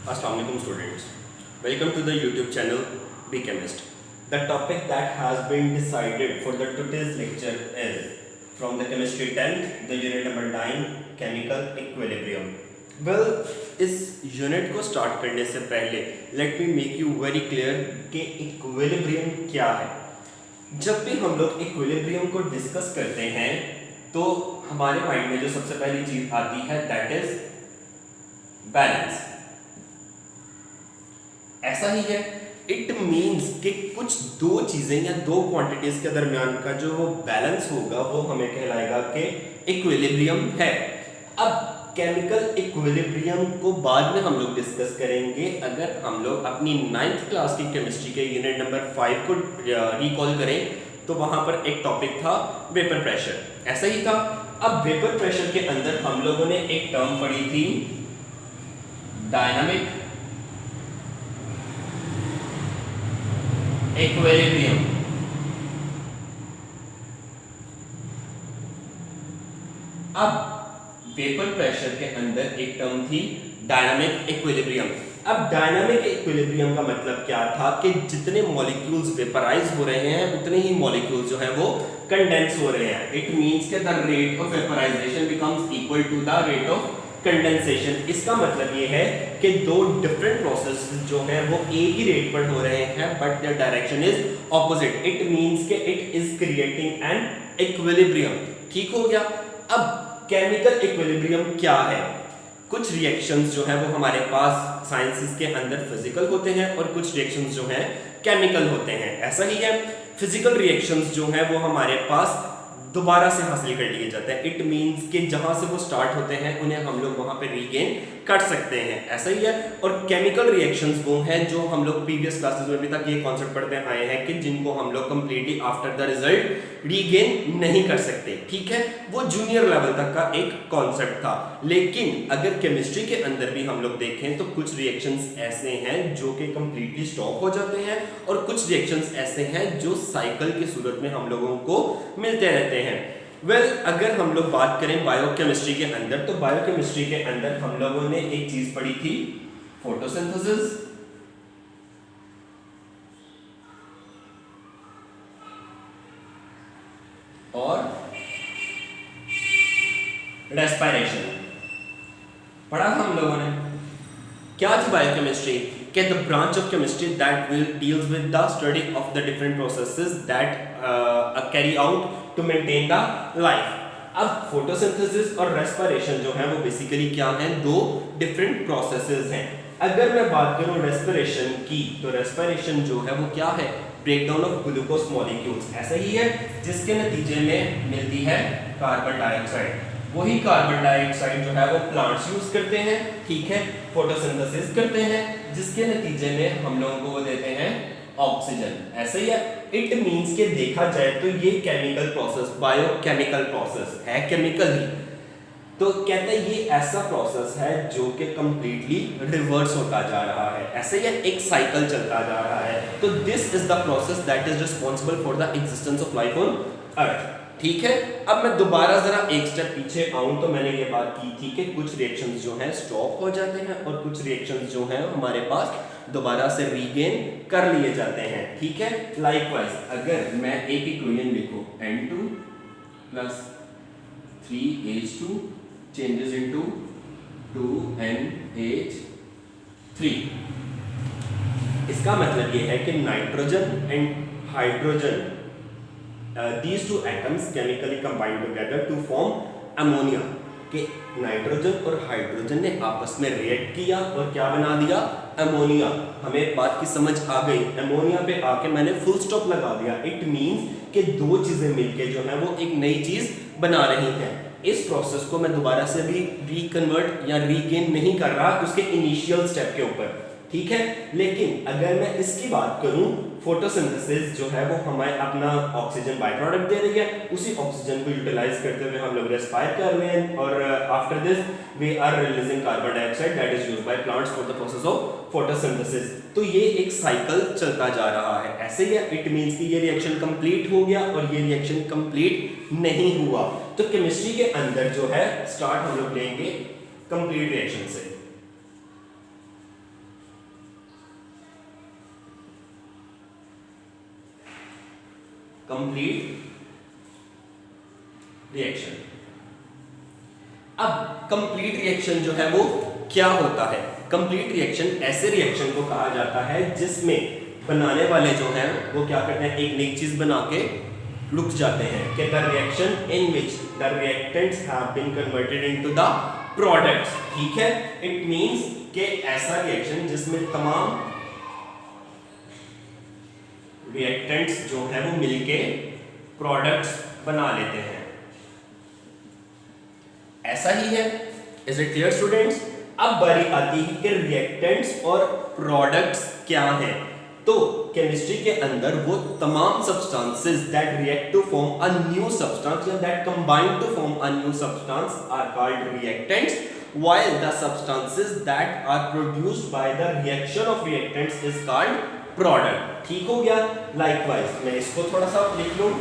Assalamu alaikum students. Welcome to the YouTube channel Be Chemist. The topic that has been decided for the today's lecture is from the chemistry 10th, the unit number 9, chemical equilibrium. Well, इस unit को start करने से पहले let me make you very clear कि equilibrium क्या है। जब भी हम लोग इक्विलिब्रियम को डिस्कस करते हैं तो हमारे माइंड में जो सबसे पहली चीज आती है दैट इज बैलेंस। ऐसा ही है, इट मीन्स कि कुछ दो चीजें या दो क्वांटिटीज के दरमियान का जो वो बैलेंस होगा वो हमें कहलाएगा कि इक्विलिब्रियम है। अब केमिकल इक्विलिब्रियम को बाद में हम लोग डिस्कस करेंगे। अगर हम लोग अपनी 9th क्लास की केमिस्ट्री के यूनिट नंबर 5 को रिकॉल करें तो वहां पर एक टॉपिक था वेपर प्रेशर, ऐसा ही था। अब वेपर प्रेशर के अंदर हम लोगों ने एक टर्म पढ़ी थी डायनामिक इक्विलिब्रियम। अब वेपर प्रेशर के अंदर एक टर्म थी डायनामिक इक्विलिब्रियम। अब डायनामिक इक्विलिब्रियम का मतलब क्या था कि जितने मॉलिक्यूल्स वेपराइज हो रहे हैं उतने ही मॉलिक्यूल्स जो है वो कंडेंस हो रहे हैं। इट मींस के the rate of vaporization becomes equal to the rate of condensation. इसका मतलब ये है कि दो डिफरेंट प्रोसेस जो है वो एक ही रेट पर हो रहे हैं but their direction is opposite. It means के it is creating an equilibrium. ठीक हो गया। अब केमिकल इक्विलिब्रियम क्या है? कुछ रिएक्शंस जो है वो हमारे पास साइंसेस के अंदर फिजिकल होते हैं और कुछ रिएक्शंस जो हैं केमिकल होते हैं, ऐसा ही है। फिजिकल रिएक्शंस जो हैं वो हमारे पास दोबारा से हासिल कर लिए जाते हैं। इट मींस कि जहां से वो स्टार्ट होते हैं उन्हें हम लोग वहां पे रीगेन कर सकते हैं, ऐसा ही है। और केमिकल रिएक्शंस वो हैं जो हम लोग प्रीवियस क्लासेस में भी तक ये कॉन्सेप्ट पढ़ते आए हैं कि जिनको हम लोग completely after the result regain नहीं कर सकते। ठीक है, वो जूनियर लेवल तक का एक कॉन्सेप्ट था। लेकिन अगर केमिस्ट्री के अंदर भी हम लोग देखें तो कुछ रिएक्शंस ऐसे हैं जो कि कंप्लीटली स्टॉप हो जाते हैं और कुछ रिएक्शंस ऐसे हैं जो साइकिल की सूरत में हम लोगों को मिलते रहते हैं। वेल, अगर हम लोग बात करें बायोकेमिस्ट्री के अंदर तो बायोकेमिस्ट्री के अंदर हम लोगों ने एक चीज पढ़ी थी फोटोसिंथेसिस और रेस्पिरेशन पढ़ा था हम लोगों ने। क्या थी बायोकेमिस्ट्री? के the branch of chemistry that will deals with the study of the different processes that carry out to maintain the life. अब फोटोसिंथेसिस और रेस्पिरेशन जो है वो बेसिकली क्या हैं? दो डिफरेंट प्रोसेसेस हैं। अगर मैं बात करूं रेस्पिरेशन की तो रेस्पिरेशन जो है वो क्या है? ब्रेकडाउन ऑफ ग्लूकोज मॉलिक्यूल्स, ऐसा ही है, जिसके नतीजे में मिलती है कार्बन डाइऑक्साइड। वही कार्बन डाइऑक्साइड जो है वो प्लांट्स यूज करते हैं, ठीक है, फोटोसिंथेसिस करते हैं, जिसके नतीजे में हम लोगों को वो देते हैं ऑक्सीजन, ऐसा ही है। इट मींस के देखा जाए तो ये केमिकल प्रोसेस, बायोकेमिकल प्रोसेस है, केमिकल ही। तो कहते हैं ये ऐसा प्रोसेस है जो कि कंप्लीटली रिवर्स होता जा रहा है, ऐसे ही एक साइकिल चलता जा रहा है। तो this is the process that is responsible for the existence of life on earth. ठीक है, अब मैं दोबारा जरा एक स्टेप पीछे आऊं तो मैंने ये बात की थी कि कुछ रिएक्शंस जो हैं स्टॉप हो जाते हैं और कुछ रिएक्शंस जो हैं हमारे पास दोबारा से रीगेन कर लिए जाते हैं। ठीक है, लाइकवाइज अगर मैं एक इक्वेशन लिखूं N2 plus 3H2 changes into 2NH3, इसका मतलब ये है कि nitrogen and hydrogen these two atoms chemically combine together to form ammonia। कि नाइट्रोजन और हाइड्रोजन ने आपस में रिएक्ट किया और क्या बना दिया? अमोनिया। हमें बात की समझ आ गई। अमोनिया पे आके मैंने फुल स्टॉप लगा दिया। इट मींस कि दो चीजें मिलके जो है वो एक नई चीज बना रही हैं। इस प्रोसेस को मैं दोबारा से भी रीकन्वर्ट या रीगेन नहीं कर रहा उसके इनिशियल स्टेप के ऊपर, ठीक है। लेकिन अगर मैं इसकी बात करूं, फोटोसिंथेसिस जो है वो हमें अपना ऑक्सीजन बाय प्रोडक्ट दे रही है, उसी ऑक्सीजन को यूटिलाइज करते हुए हम लोग रेस्पायर कर रहे हैं और after this we are releasing carbon dioxide that is used by plants for the process of photosynthesis. तो ये एक साइकिल चलता जा रहा है, ऐसे ही है। इट मींस कि ये रिएक्शन कंप्लीट हो गया और ये रिएक्शन कंप्लीट नहीं हुआ। तो केमिस्ट्री के अंदर जो है स्टार्ट हम लोग लेंगे कंप्लीट रिएक्शन से। Complete reaction. अब कंप्लीट रिएक्शन जो है वो क्या होता है? कंप्लीट रिएक्शन ऐसे रिएक्शन को कहा जाता है जिसमें बनाने वाले जो हैं वो क्या करते हैं, एक नई चीज बना के रुक जाते हैं कि the reaction in which the reactants have been converted into the products. ठीक है, इट मींस कि ऐसा रिएक्शन जिसमें तमाम रिएक्टेंट्स जो है वो मिलके प्रोडक्ट्स बना लेते हैं। ऐसा ही है। Is it clear students? अब बारी आती है कि रिएक्टेंट्स और प्रोडक्ट्स क्या हैं। तो केमिस्ट्री के अंदर वो तमाम substances that react to form a new substance या that combine to form a new substance are called reactants, while the substances that are produced by the reaction of reactants is called product। ठीक हो गया? Likewise मैं इसको थोड़ा सा लिख लूं।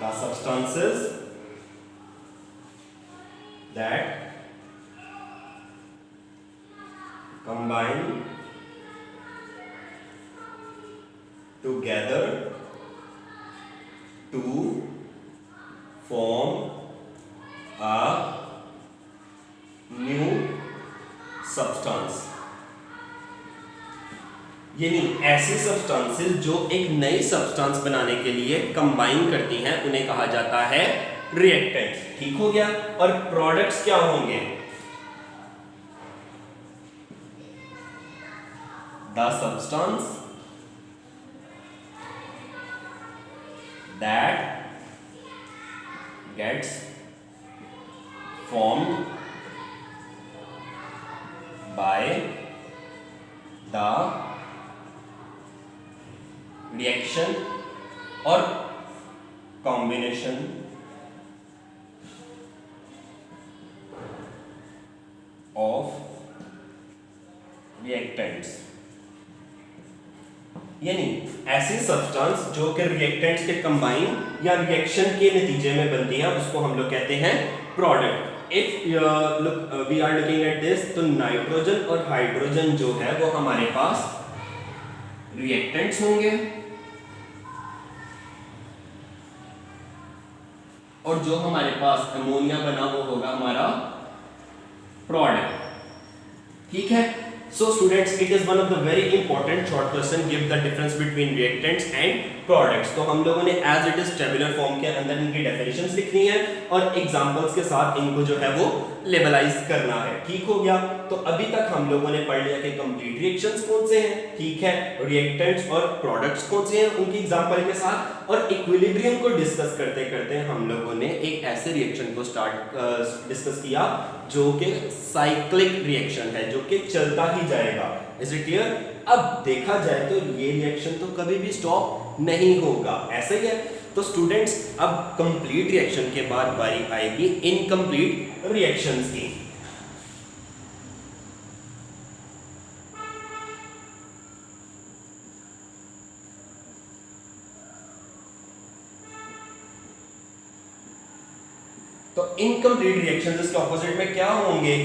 The substances that combine together to form a new substance। यानी ऐसी सब्सटेंसेस जो एक नई सब्सटेंस बनाने के लिए कंबाइन करती हैं उन्हें कहा जाता है रिएक्टेंट्स। ठीक हो गया? और प्रोडक्ट्स क्या होंगे? The substance that gets formed by the reaction or combination of reactants। यानी ऐसी सब्सटेंस जो कि रिएक्टेंट्स के कंबाइन या रिएक्शन के नतीजे में बनती है उसको हम लोग कहते हैं product. If we are looking at this, तो नाइट्रोजन और हाइड्रोजन जो है वो हमारे पास रिएक्टेंट्स होंगे और जो हमारे पास अमोनिया बना वो होगा हमारा प्रोडक्ट। ठीक है? So students, it is one of the very important short question give the difference between reactants and products। तो हम लोगों ने as it is tabular form के अंदर इनकी definitions लिखनी है और examples के साथ इनको जो है वो लेबलाइज करना है। ठीक हो गया? तो अभी तक हम लोगों ने पढ़ लिया कि कंप्लीट रिएक्शंस कौन से हैं, ठीक है, रिएक्टेंट्स और प्रोडक्ट्स कौन से हैं उनकी एग्जांपल के साथ, और इक्विलिब्रियम को डिस्कस करते करते हम लोगों ने एक ऐसे रिएक्शन को डिस्कस किया जो कि साइक्लिक रिएक्शन है, जो कि चलता ही जाएगा। Is it clear? अब देखा जाए तो ये रिएक्शन तो कभी भी स्टॉप नहीं होगा, ऐसा ही है। तो स्टूडेंट्स, अब कंप्लीट रिएक्शन के बाद बारी आएगी इनकम्प्लीट रिएक्शंस की। तो इनकम्प्लीट रिएक्शंस इसके ऑपोजिट में क्या होंगे?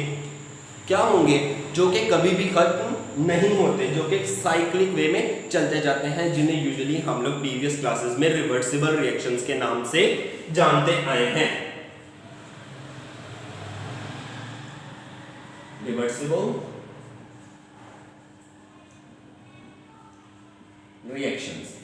जो कि कभी भी खत्म नहीं होते, जो कि साइक्लिक वे में चलते जाते हैं, जिन्हें यूजुअली हम लोग प्रीवियस क्लासेस में रिवर्सिबल रिएक्शंस के नाम से जानते आए हैं। रिवर्सिबल रिएक्शंस,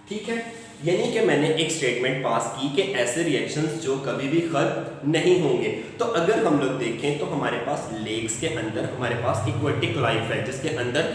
ठीक है। यानी कि मैंने एक स्टेटमेंट पास की कि ऐसे रिएक्शंस जो कभी भी खत्म नहीं होंगे। तो अगर हम लोग देखें तो हमारे पास लेक्स के अंदर हमारे पास एक्वेटिक लाइफ है, जिसके अंदर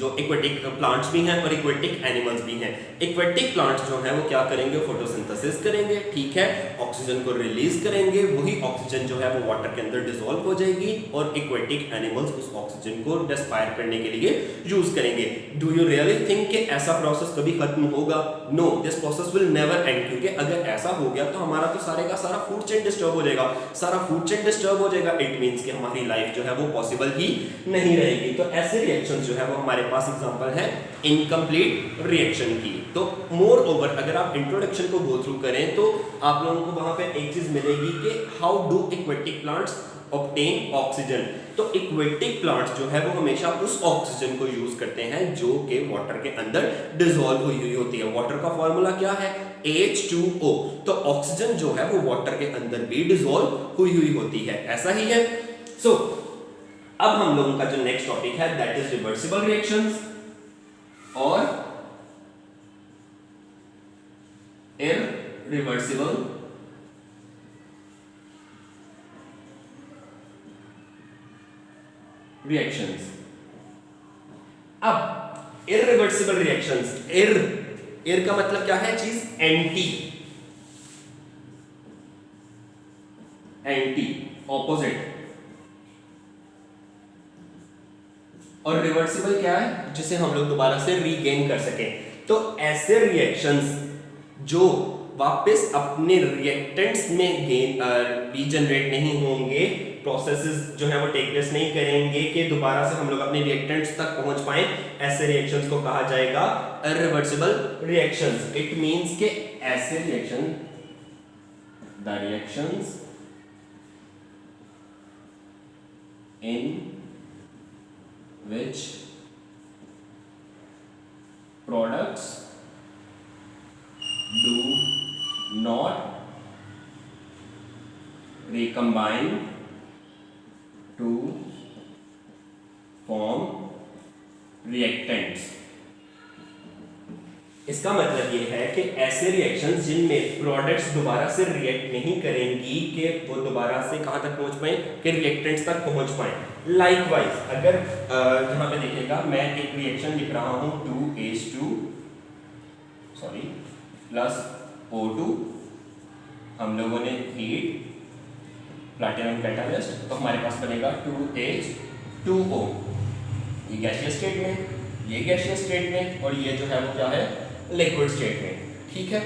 जो एक्वेटिक प्लांट्स भी हैं और एक्वेटिक एनिमल्स भी हैं। एक्वेटिक प्लांट्स जो हैं वो क्या करेंगे? फोटोसिंथेसिस करेंगे, ठीक है, ऑक्सीजन को रिलीज करेंगे, वही ऑक्सीजन जो है वो वाटर के अंदर डिसॉल्व हो जाएगी और एक्वेटिक एनिमल्स उस ऑक्सीजन को रेस्पायर करने के लिए यूज करेंगे। डू यू रियली थिंक कि ऐसा प्रोसेस कभी खत्म होगा? No, this process will never end, क्योंकि अगर ऐसा हो गया तो हमारा तो सारे का सारा फूड चेन डिस्टर्ब हो जाएगा, इट मींस कि हमारी लाइफ जो है वो पॉसिबल ही नहीं रहेगी। तो ऐसे रिएक्शंस जो है वो हमारे पास एग्जांपल है इनकम्प्लीट रिएक्शन की। तो मोर ओवर अगर आप इंट्रोडक्शन को गो थ्रू करें तो आप लोगों को वहां पे एक चीज मिलेगी कि how do aquatic plants obtain oxygen. तो एक्वेटिक प्लांट्स जो है वो हमेशा उस ऑक्सीजन को यूज करते हैं जो कि वाटर के अंदर डिसॉल्व हुई हुई होती है। वाटर का फॉर्मूला क्या है? H2O। तो ऑक्सीजन जो है वो वाटर के अंदर भी डिसॉल्व हुई हुई होती है, ऐसा ही है। सो अब हम लोगों का जो नेक्स्ट टॉपिक है दैट इज रिवर्सिबल रिएक्शंस और इररिवर्सिबल रिएक्शंस। अब इररिवर्सिबल रिएक्शंस, इर का मतलब क्या है? चीज एंटी ऑपोजिट, और रिवर्सिबल क्या है? जिसे हम लोग दोबारा से रीगेन कर सकें। तो ऐसे रिएक्शंस जो वापस अपने रिएक्टेंट्स में रीजनरेट नहीं होंगे, प्रोसेसेस जो है वो टेक प्लेस नहीं करेंगे कि दोबारा से हम लोग अपने रिएक्टेंट्स तक पहुंच पाएं, ऐसे रिएक्शंस को कहा जाएगा इररिवर्सिबल रिएक्शंस। इट मींस के ऐसे reaction, the reactions in which products do not recombine to form reactants। इसका मतलब ये है कि ऐसे रिएक्शंस जिनमें प्रोडक्ट्स दोबारा से रिएक्ट नहीं करेंगी कि वो दोबारा से कहां तक पहुंच पाए? कि रिएक्टेंट्स तक पहुंच पाए। लाइकवाइज अगर यहां पे देखिएगा मैं एक रिएक्शन लिख रहा हूं 2H2 प्लस O2, हम लोगों ने हीट प्लैटिनम कैटालिस्ट, तो हमारे पास बनेगा 2H2O। ये गैसियस स्टेट में, ये गैसियस स्टेट में, और ये जो है वो क्या है? लिक्विड स्टेट में। ठीक है,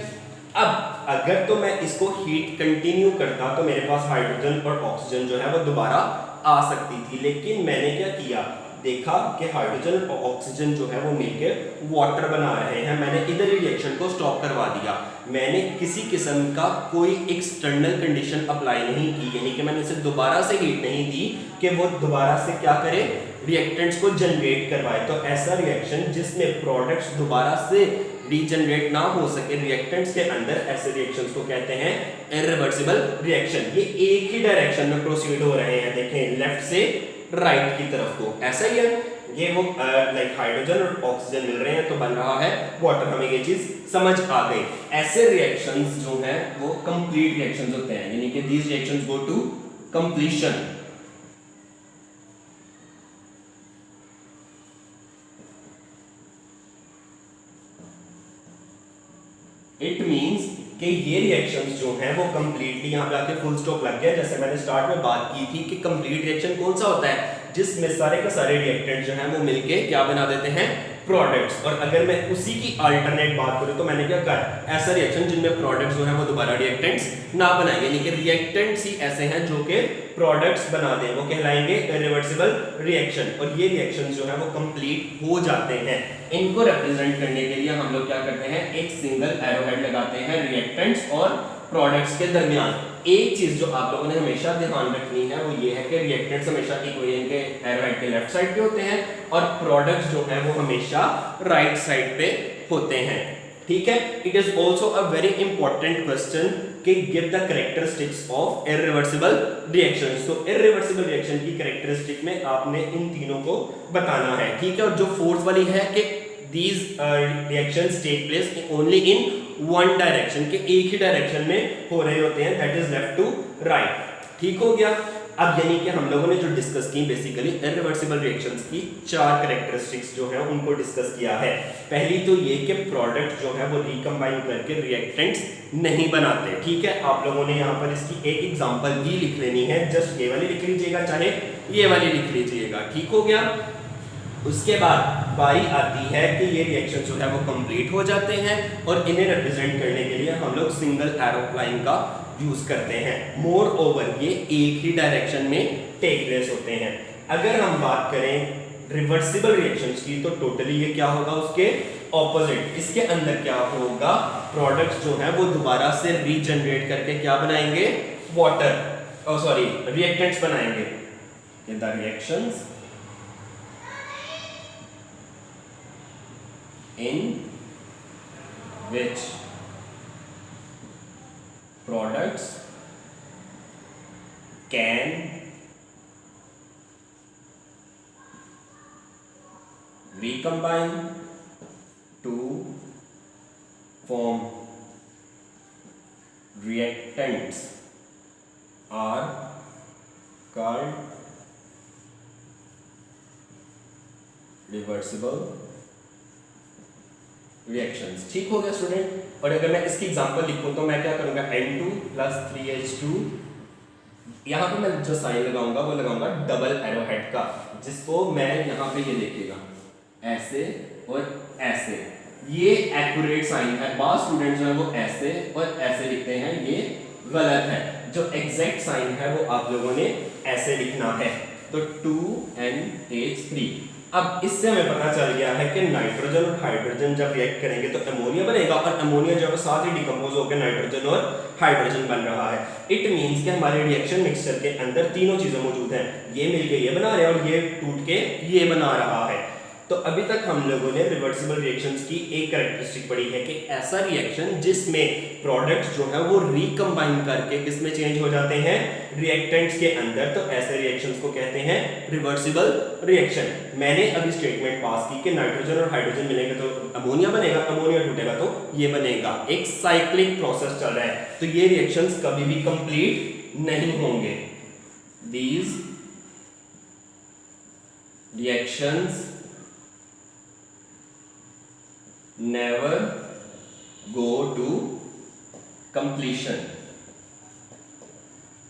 अब अगर तो मैं इसको हीट कंटिन्यू करता तो मेरे पास हाइड्रोजन और ऑक्सीजन जो है वो दोबारा आ सकती थी, लेकिन मैंने क्या किया? देखा कि हाइड्रोजन और ऑक्सीजन जो है वो मिलकर वाटर बना रहे हैं, मैंने इधर ही रिएक्शन को स्टॉप करवा दिया। मैंने किसी किस्म का कोई एक्सटर्नल कंडीशन अप्लाई नहीं की, यानी कि मैंने इसे दोबारा से हीट नहीं दी कि वो दोबारा से क्या करे? रिएक्टेंट्स को जनरेट करवाए। तो ऐसा रिएक्शन जिसमें प्रोडक्ट्स दोबारा से रीजनरेट ना हो सके रिएक्टेंट्स के अंदर, ऐसे रिएक्शंस को कहते हैं इररिवर्सिबल रिएक्शन। ये एक ही डायरेक्शन में प्रोसीड हो रहे हैं, देखें लेफ्ट से राइट की तरफ को, ऐसा ही है। ये वो लाइक हाइड्रोजन और ऑक्सीजन मिल रहे हैं तो बन रहा है वाटर, हमें ये चीज समझ आ गई। ऐसे रिएक्शंस जो हैं वो कंप्लीट रिएक्शंस होते हैं, यानी कि these reactions go to completion. It means कि ये रिएक्शंस जो हैं वो कंप्लीटली, यहां पे आके फुल स्टॉप लग गया। जैसे मैंने स्टार्ट में बात की थी कि कंप्लीट रिएक्शन कौन सा होता है? जिसमें सारे के सारे रिएक्टेंट जो हैं वो मिलके क्या बना देते हैं? प्रोडक्ट्स। और अगर मैं उसी की अल्टरनेट बात करूं तो मैंने क्या कहा? ऐसा रिएक्शन जिनमें प्रोडक्ट्स जो हैं वो दोबारा रिएक्टेंट्स ना बनाए, यानी कि रिएक्टेंट्स ही ऐसे हैं जो कि प्रोडक्ट्स बना दें, वो कहलाएंगे इररिवर्सिबल रिएक्शन। और ये रिएक्शन जो है वो कंप्लीट हो जाते हैं। इनको रिप्रेजेंट करने के लिए हम लोग क्या करते हैं? एक सिंगल एरोहेड लगाते हैं रिएक्टेंट्स और प्रोडक्ट्स के दरमियान। एक चीज जो आप लोगों ने हमेशा ध्यान रखनी है वो ये है कि रिएक्टेंट्स हमेशा इक्वेशन के एरोहेड के लेफ्ट साइड पे होते हैं और प्रोडक्ट्स जो है वो हमेशा राइट साइड पे होते हैं। ठीक है, it is also a very important question कि give the characteristics of irreversible reactions. तो इररिवर्सिबल रिएक्शन की कैरेक्टरिस्टिक में आपने इन तीनों को बताना है। ठीक है, और जो फोर्थ वाली है कि these reactions take place only in one direction, के एक ही डायरेक्शन में हो रहे होते हैं, that is left to right। ठीक हो गया। अब यानी कि हम लोगों ने जो डिस्कस की बेसिकली इररिवर्सिबल रिएक्शंस की 4 कैरेक्टरिस्टिक्स जो है उनको डिस्कस किया है। पहली तो ये कि प्रोडक्ट जो है वो रिकंबाइन करके रिएक्टेंट्स नहीं बनाते। ठीक है, आप लोगों ने यहाँ पर इसकी एक एग्जांपल भी लिख लेनी है, जस्ट ये वाली लिख लीजिएगा, चाहे ये वाली लिख लीजिएगा। ठीक हो गया। उसके बाद बारी आती है कि ये रिएक्शन जो है वो कंप्लीट हो जाते हैं और इन्हें रिप्रेजेंट करने के लिए हम लोग सिंगल एरो लाइन का यूज करते हैं। मोर ओवर ये एक ही डायरेक्शन में टेक प्लेस होते हैं। अगर हम बात करें रिवर्सिबल रिएक्शंस की तो टोटली ये क्या होगा? उसके ऑपोजिट। इसके अंदर क्या होगा? प्रोडक्ट्स जो है वो दोबारा से रीजनरेट करके क्या बनाएंगे? वाटर। रिएक्टेंट्स बनाएंगे। The reactions in which products can recombine to form reactants are called reversible reactions. ठीक हो गया स्टूडेंट। और अगर मैं इसकी एग्जांपल लिखूं तो मैं क्या करूंगा, N2 + 3H2, यहाँ पे मैं जो साइन लगाऊंगा वो लगाऊंगा डबल एरो हेड का, जिसको मैं यहाँ पे ये देखिएगा ऐसे और ऐसे, ये एक्यूरेट साइन है। बहुत स्टूडेंट जो है वो ऐसे और ऐसे लिखते हैं, ये गलत है। जो एग्जैक्ट साइन है वो आप लोगों ने ऐसे लिखना है। तो 2NH3। अब इससे हमें पता चल गया है कि नाइट्रोजन और हाइड्रोजन जब रिएक्ट करेंगे तो अमोनिया बनेगा, और अमोनिया जो है साथ ही डिकम्पोज होकर नाइट्रोजन और हाइड्रोजन बन रहा है। इट मींस कि हमारे रिएक्शन मिक्सचर के अंदर तीनों चीजें मौजूद हैं, ये मिलके ये बना रहे हैं और ये टूट के ये बना रहा है। तो अभी तक हम लोगों ने रिवर्सिबल रिएक्शंस की एक कैरेक्टरिस्टिक पढ़ी है कि ऐसा रिएक्शन जिसमें प्रोडक्ट्स जो है वो रिकम्बाइन करके किसमें चेंज हो जाते हैं, रिएक्टेंट्स के अंदर। तो ऐसे रिएक्शंस को कहते हैं रिवर्सिबल रिएक्शन। मैंने अभी स्टेटमेंट पास की कि नाइट्रोजन और हाइड्रोजन मिलेंगे तो अमोनिया बनेगा, अमोनिया टूटेगा तो ये बनेगा। एक साइक्लिक प्रोसेस चल रहा है, तो ये रिएक्शंस कभी भी कंप्लीट नहीं होंगे। These reactions never go to completion।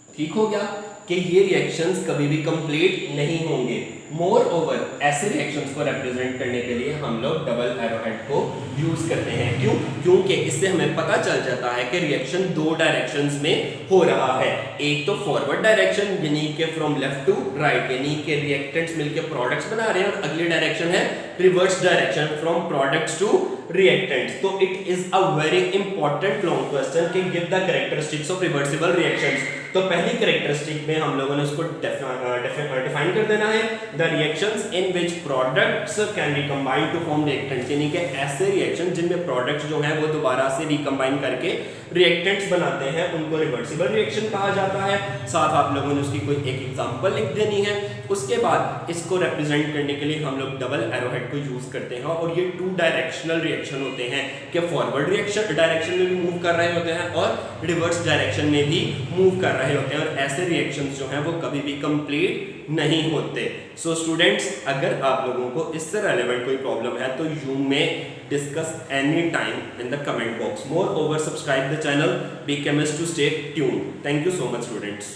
ठीक हो गया कि ये रिएक्शंस कभी भी कंप्लीट नहीं होंगे। मोर ओवर ऐसे रिएक्शंस को रिप्रेजेंट करने के लिए हम लोग डबल एरो हेड को यूज करते हैं। क्यों? क्योंकि इससे हमें पता चल जाता है कि रिएक्शन दो डायरेक्शंस में हो रहा है। एक तो फॉरवर्ड डायरेक्शन यानी कि फ्रॉम लेफ्ट टू राइट, यानी कि रिएक्टेंट्स मिलकर प्रोडक्ट्स बना रहे हैं, और अगली डायरेक्शन है reverse direction from products to reactants. तो it is a very important long question कि give the characteristics of reversible reactions. तो पहली कैरेक्टरिस्टिक में हम लोगों ने उसको डिफाइन कर देना है, the reactions in which products can recombine to form reactants, यानी कि ऐसे रिएक्शन जिनमें प्रोडक्ट्स जो हैं वो दोबारा से रिकम्बाइन करके रिएक्टेंट्स बनाते हैं, उनको रिवर्सिबल रिएक्शन कहा जाता है। साथ आप लोगों ने उसकी कोई एक एग्जांपल लिख देनी है। उसके बाद इसको रिप्रेजेंट करने के लिए हम लोग डबल एरो हेड को यूज करते हैं, और ये टू डायरेक्शनल रिएक्शन होते हैं कि फॉरवर्ड रिएक्शन डायरेक्शन में भी मूव कर रहे होते हैं और रिवर्स डायरेक्शन में भी मूव कर रहे होते हैं, और ऐसे रिएक्शंस जो हैं वो कभी भी कंप्लीट नहीं होते। सो स्टूडेंट्स, अगर आप लोगों को इससे रेलेवेंट कोई प्रॉब्लम है तो यू में discuss any time in the comment box. Moreover, subscribe the channel Be Chemist to stay tuned. Thank you so much, students.